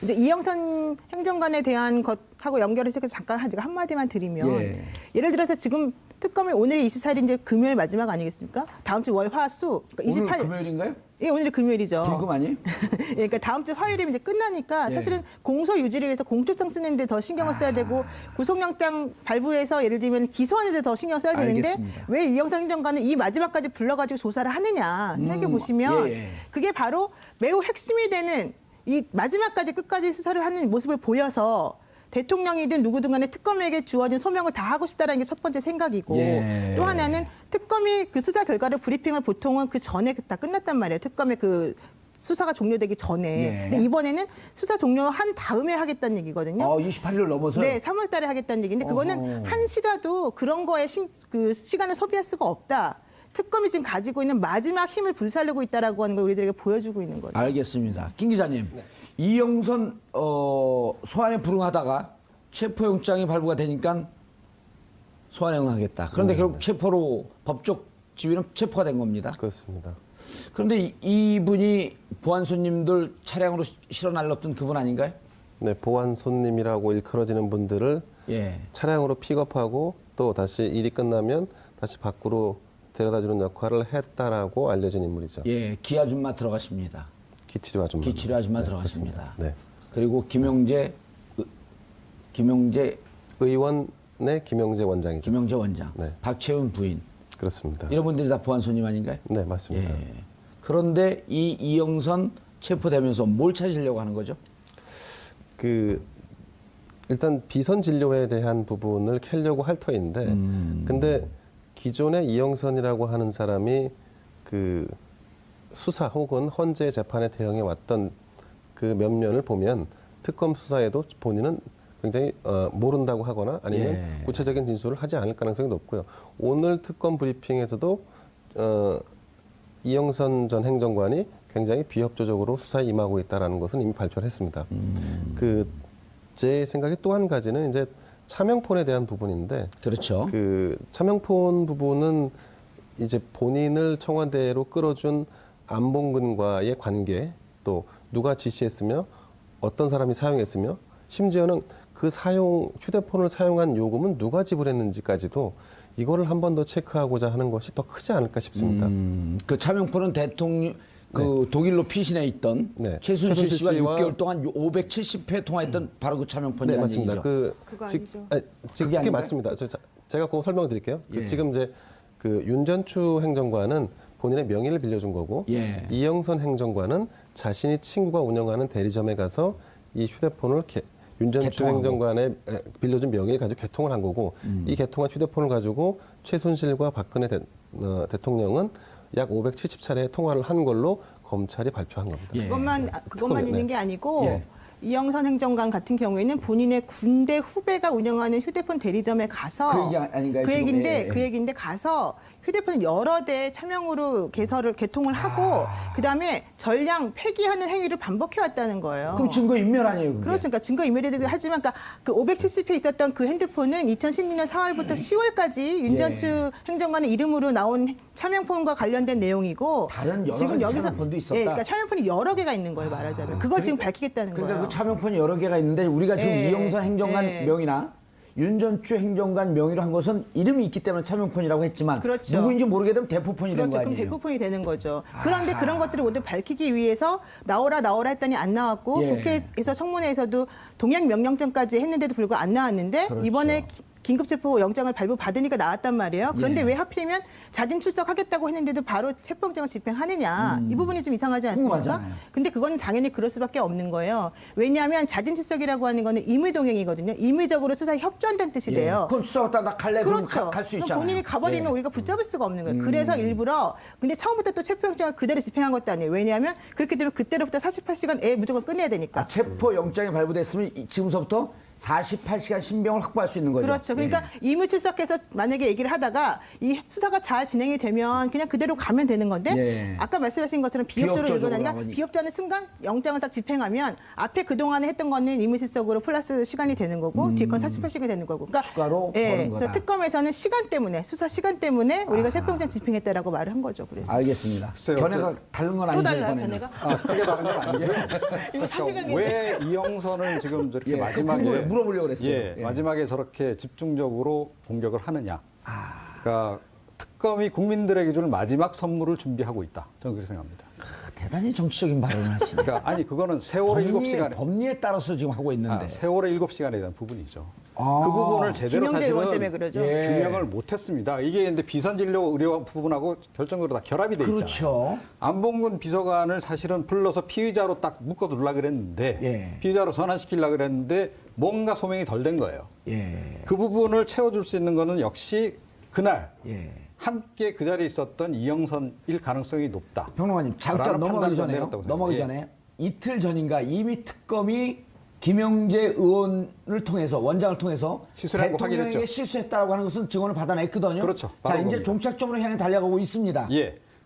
이제 이영선 행정관에 대한 것하고 연결해서 잠깐 한마디만 드리면 예를 들어서 지금 특검이 오늘이 24일인데 금요일 마지막 아니겠습니까? 다음 주 월, 화, 수. 그러니까 28일. 오늘 금요일인가요? 예, 오늘이 금요일이죠. 불금 아니에요? 예, 그러니까 다음 주 화요일이면 이제 끝나니까 사실은 공소 유지를 위해서 공소장 쓰는데 더 신경을 써야 되고 구속영장 발부해서 예를 들면 기소하는 데 더 신경 써야 되는데 알겠습니다. 왜 이영선 행정관은 이 마지막까지 불러가지고 조사를 하느냐 생각해 보시면 그게 바로 매우 핵심이 되는 이 마지막까지 끝까지 수사를 하는 모습을 보여서 대통령이든 누구든 간에 특검에게 주어진 소명을 다 하고 싶다는 게 첫 번째 생각이고 또 하나는 특검이 그 수사 결과를 브리핑을 보통은 그 전에 다 끝났단 말이에요. 특검의 그 수사가 종료되기 전에. 근데 이번에는 수사 종료한 다음에 하겠다는 얘기거든요. 28일을 넘어서요? 네, 3월 달에 하겠다는 얘기인데 그거는 한시라도 그런 거에 그 시간을 소비할 수가 없다. 특검이 지금 가지고 있는 마지막 힘을 불살르고 있다라고 하는 걸 우리들에게 보여주고 있는 거죠. 알겠습니다. 김 기자님, 이영선 소환에 불응하다가 체포영장이 발부가 되니까 소환행하겠다. 그런데 결국 체포로 법적 지위는 체포가 된 겁니다. 그렇습니다. 그런데 이분이 보안 손님들 차량으로 실어 날렸던 그분 아닌가요? 네, 보안 손님이라고 일컬어지는 분들을 차량으로 픽업하고 또 다시 일이 끝나면 다시 밖으로 데려다주는 역할을 했다라고 알려진 인물이죠. 예, 기아줌마 들어가십니다. 기치료 아줌마. 기치료 아줌마 들어가십니다. 네. 그리고 김용재 의원의 김용재 원장이죠. 김용재 원장, 네. 박채훈 부인. 그렇습니다. 이런 분들이 다 보안 손님 아닌가요? 네, 맞습니다. 예. 그런데 이 이영선 체포되면서 뭘 찾으려고 하는 거죠? 일단 비선 진료에 대한 부분을 캐려고 할 터인데, 근데 기존의 이영선이라고 하는 사람이 그 수사 혹은 헌재 재판에 대응해 왔던 그 면면을 보면 특검 수사에도 본인은 굉장히 모른다고 하거나 아니면 구체적인 진술을 하지 않을 가능성이 높고요. 오늘 특검 브리핑에서도 이영선 전 행정관이 굉장히 비협조적으로 수사에 임하고 있다는 것은 이미 발표를 했습니다. 제 생각에 또 한 가지는 이제 차명폰에 대한 부분인데, 그렇죠. 그 차명폰 부분은 이제 본인을 청와대로 끌어준 안봉근과의 관계, 또 누가 지시했으며 어떤 사람이 사용했으며 심지어는 그 휴대폰을 사용한 요금은 누가 지불했는지까지도 이거를 한 번 더 체크하고자 하는 것이 더 크지 않을까 싶습니다. 그 차명폰은 대통령 독일로 피신해 있던 최순실 씨와 6개월 동안 570회 통화했던 바로 그 차명폰이라는 맞습니다. 얘기죠. 그거 아니죠. 지금 그게 맞습니다. 제가 그거 설명드릴게요. 지금 이제 그 윤전추 행정관은 본인의 명의를 빌려준 거고 이영선 행정관은 자신이 친구가 운영하는 대리점에 가서 이 휴대폰을 윤전추 행정관의 빌려준 명의를 가지고 개통을 한 거고 이 개통한 휴대폰을 가지고 최순실과 박근혜 대통령은 약 570차례 통화를 한 걸로 검찰이 발표한 겁니다. 그것만 있는 게 아니고 이영선 행정관 같은 경우에는 본인의 군대 후배가 운영하는 휴대폰 대리점에 가서 그 얘기 아닌가요? 그 얘기인데 가서 휴대폰을 여러 대 차명으로 개통을 하고 그다음에 전량 폐기하는 행위를 반복해 왔다는 거예요. 그럼 증거 인멸 아니에요? 그게? 그렇습니까? 증거 인멸이되긴 하지만 그러니까 그 570회 있었던 그 핸드폰은 2016년 4월부터 10월까지 윤전추 행정관의 이름으로 나온 차명폰과 관련된 내용이고 다른 여러 지금 여기서 차명폰도 있었다. 그러니까 차명폰이 여러 개가 있는 거예요, 말하자면. 그걸 지금 밝히겠다는 그러니까 거예요. 그 차명폰이 여러 개가 있는데 우리가 지금 이영선 행정관 명이나 윤전추 행정관 명의로 한 것은 이름이 있기 때문에 차명폰이라고 했지만 누구인지 모르게 되면 대포폰이 된 거 아니에요? 그럼 대포폰이 되는 거죠. 그런데 그런 것들을 모두 밝히기 위해서 나오라 했더니 안 나왔고 국회에서 청문회에서도 동행 명령전까지 했는데도 불구하고 안 나왔는데 이번에 긴급체포 영장을 발부받으니까 나왔단 말이에요. 그런데 왜 하필이면 자진 출석하겠다고 했는데도 바로 체포영장을 집행하느냐. 이 부분이 좀 이상하지 않습니까? 근데 그건 당연히 그럴 수밖에 없는 거예요. 왜냐하면 자진 출석이라고 하는 거는 임의동행이거든요. 임의적으로 수사에 협조한다는 뜻이 돼요. 그럼 수사하다 나 갈래? 그렇죠. 갈 수 있잖아요. 본인이 가버리면 우리가 붙잡을 수가 없는 거예요. 그래서 일부러 근데 처음부터 또 체포영장을 그대로 집행한 것도 아니에요. 왜냐하면 그렇게 되면 그때로부터 48시간 무조건 끝내야 되니까. 체포영장이 발부됐으면 지금서부터 48시간 신병을 확보할 수 있는 거죠. 그렇죠. 그러니까 임의출석해서 만약에 얘기를 하다가 이 수사가 잘 진행이 되면 그냥 그대로 가면 되는 건데 아까 말씀하신 것처럼 비협조로 일어나니까 비협조하는 순간 영장을 딱 집행하면 앞에 그동안에 했던 거는 임의출석으로 플러스 시간이 되는 거고 뒤에 건 48시간이 되는 거고. 그러니까 추가로 버는 거다. 그래서 특검에서는 시간 때문에 수사 시간 때문에 우리가 체포영장 집행했다라고 말을 한 거죠. 그래서. 알겠습니다. 견해가 다른 건 아니죠. 또 달라요, 견해가? 크게 다른 건 아니고요. 이거 사실관계인데. 왜 이영선을 지금 저렇게 마지막에 물어보려고 그랬어요. 마지막에 저렇게 집중적으로 공격을 하느냐. 그러니까 특검이 국민들의 기준을 마지막 선물을 준비하고 있다. 저는 그렇게 생각합니다. 대단히 정치적인 발언을 하시네. 그러니까 아니 그거는 세월의 7시간에 법리에 따라서 지금 하고 있는데. 세월의 7시간에 대한 부분이죠. 그 부분을 제대로 김영재 의원 때문에 사실은 그러죠. 규명을 못했습니다. 이게 근데 비선진료 의료 부분하고 결정적으로 다 결합이 돼 있잖아요. 그렇죠. 안봉근 비서관을 사실은 불러서 피의자로 딱 묶어두려고 그랬는데 피의자로 전환시키려고 그랬는데 뭔가 소명이 덜 된 거예요. 그 부분을 채워줄 수 있는 거는 역시 그날 함께 그 자리에 있었던 이영선일 가능성이 높다. 평론가님 잠깐 넘어가기 전에 이틀 전인가 이미 특검이 김영재 의원을 통해서 원장을 통해서 대통령에게 실수했다라고 하는 것은 증언을 받아냈거든요. 그렇죠. 자 이제 겁니다. 종착점으로 향해 달려가고 있습니다.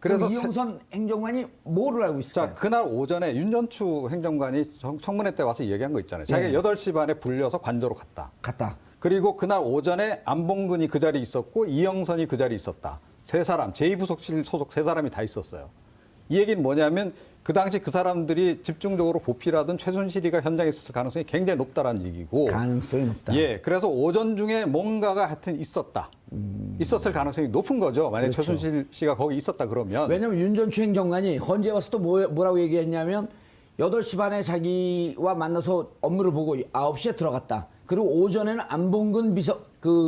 그래서 이영선 행정관이 뭐를 알고 있을까요? 자, 그날 오전에 윤전추 행정관이 청문회 때 와서 얘기한 거 있잖아요. 자기가 8시 반에 불려서 관저로 갔다. 그리고 그날 오전에 안봉근이 그 자리에 있었고 이영선이 그 자리에 있었다. 세 사람, 제2부속실 소속 세 사람이 다 있었어요. 이 얘기는 뭐냐면 그 당시 그 사람들이 집중적으로 보필하던 최순실이가 현장에 있었을 가능성이 굉장히 높다라는 얘기고. 가능성이 높다. 그래서 오전 중에 뭔가가 하여튼 있었다. 있었을 가능성이 높은 거죠. 만약에 최순실 씨가 거기 있었다 그러면. 왜냐하면 윤전추 행정관이 헌재에 와서 또 뭐라고 얘기했냐면 8시 반에 자기와 만나서 업무를 보고 9시에 들어갔다. 그리고 오전에는 안봉근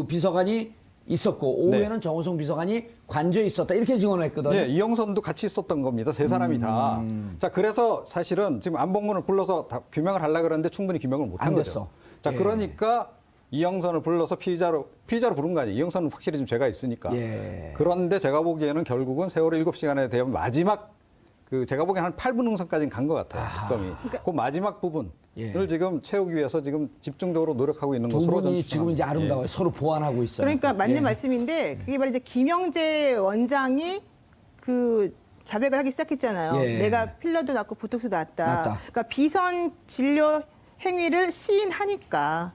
비서관이 있었고 오후에는 정호성 비서관이 관저에 있었다. 이렇게 증언을 했거든요. 이영선도 같이 있었던 겁니다. 세 사람이 다. 자, 그래서 사실은 지금 안봉근을 불러서 다 규명을 하려고 그랬는데 충분히 규명을 못한 거죠. 자, 그러니까 이영선을 불러서 피의자로 부른 거 아니에요. 이영선은 확실히 좀 죄가 있으니까. 그런데 제가 보기에는 결국은 세월의 7시간에 대한 마지막 제가 보기에는 한 8분 응선까지는 간 것 같아요. 특검이. 그 마지막 부분을 지금 채우기 위해서 지금 집중적으로 노력하고 있는 것으로 두 분이 지금 이제 아름다워요. 서로 보완하고 있어요. 그러니까 맞는 말씀인데 그게 바로 이제 김영재 원장이 자백을 하기 시작했잖아요. 내가 필러도 낫고 보톡스 낫다. 그러니까 비선 진료 행위를 시인하니까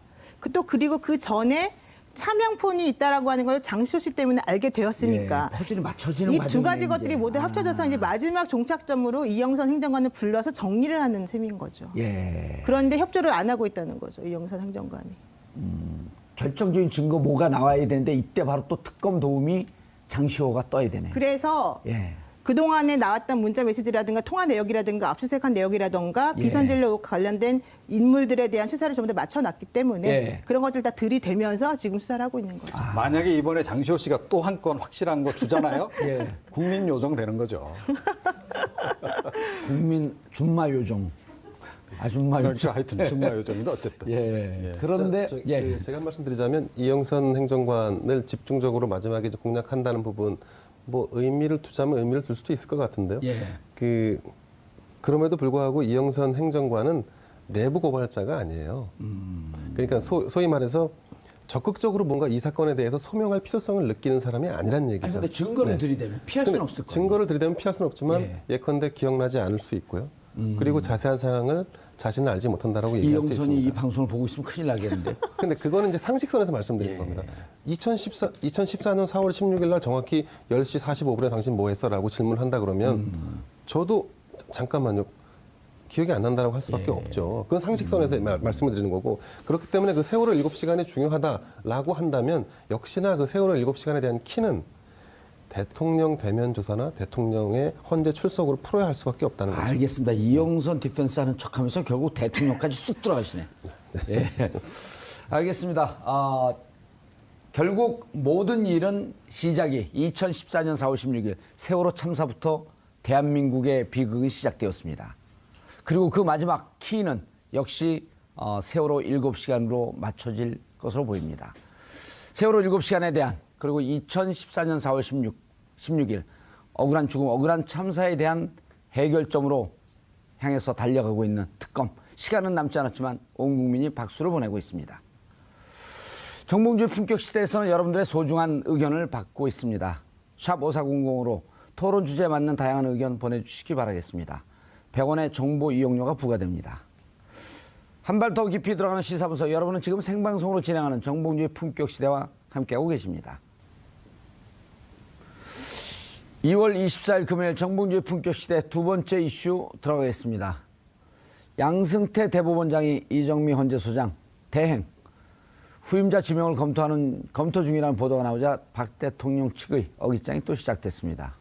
그리고 그 전에 차명폰이 있다라고 하는 걸 장시호 씨 때문에 알게 되었으니까 퍼즐이 맞춰지는 이 두 가지 것들이 모두 합쳐져서 이제 마지막 종착점으로 이영선 행정관을 불러서 정리를 하는 셈인 거죠. 그런데 협조를 안 하고 있다는 거죠. 이영선 행정관이. 결정적인 증거 뭐가 나와야 되는데 이때 바로 또 특검 도움이 장시호가 떠야 되네. 그래서 그동안에 나왔던 문자 메시지라든가 통화 내역이라든가 압수수색한 내역이라든가 비선진료 관련된 인물들에 대한 수사를 전부 다 맞춰놨기 때문에 그런 것들 다 들이대면서 지금 수사를 하고 있는 거죠. 만약에 이번에 장시호 씨가 또 한 건 확실한 거 주잖아요. 국민 요정 되는 거죠. 국민 준마 요정. 아줌마 요정. 하여튼 준마 요정인데 어쨌든. 그런데 제가 한 말씀 드리자면 이영선 행정관을 집중적으로 마지막에 이제 공략한다는 부분 뭐 의미를 두자면 의미를 둘 수도 있을 것 같은데요. 그럼에도 불구하고 이영선 행정관은 내부 고발자가 아니에요. 그러니까 소위 말해서 적극적으로 뭔가 이 사건에 대해서 소명할 필요성을 느끼는 사람이 아니란 얘기죠. 그런데 증거를 들이대면 피할 수는 없을 거예요. 증거를 들이대면 피할 수는 없지만 예컨대 기억나지 않을 수 있고요. 그리고 자세한 상황을 자신은 알지 못한다라고 얘기할 수 있습니다. 이영선이 이 방송을 보고 있으면 큰일 나겠는데요. 근데 그거는 이제 상식선에서 말씀드리는 겁니다. 2014년 4월 16일 날 정확히 10시 45분에 당신 뭐 했어? 라고 질문을 한다 그러면 저도 잠깐만요. 기억이 안 난다라고 할 수밖에 없죠. 그건 상식선에서 말씀을 드리는 거고 그렇기 때문에 그 세월호 7시간이 중요하다라고 한다면 역시나 그 세월호 7시간에 대한 키는 대통령 대면 조사나 대통령의 헌재 출석으로 풀어야 할 수밖에 없다는 거죠. 알겠습니다. 이영선 디펜스 하는 척하면서 결국 대통령까지 쑥 들어가시네. 알겠습니다. 결국 모든 일은 시작이 2014년 4월 16일 세월호 참사부터 대한민국의 비극이 시작되었습니다. 그리고 그 마지막 키는 역시 세월호 7시간으로 맞춰질 것으로 보입니다. 세월호 7시간에 대한 그리고 2014년 4월 16일 억울한 죽음, 억울한 참사에 대한 해결점으로 향해서 달려가고 있는 특검. 시간은 남지 않았지만 온 국민이 박수를 보내고 있습니다. 정봉주의 품격 시대에서는 여러분들의 소중한 의견을 받고 있습니다. 샵 5400으로 토론 주제에 맞는 다양한 의견 보내주시기 바라겠습니다. 100원의 정보 이용료가 부과됩니다. 한 발 더 깊이 들어가는 시사분석, 여러분은 지금 생방송으로 진행하는 정봉주의 품격 시대와 함께하고 계십니다. 2월 24일 금요일 정봉주의 품격 시대 두 번째 이슈 들어가겠습니다. 양승태 대법원장이 이정미 헌재소장 대행 후임자 지명을 검토 중이라는 보도가 나오자 박 대통령 측의 어깃장이 또 시작됐습니다.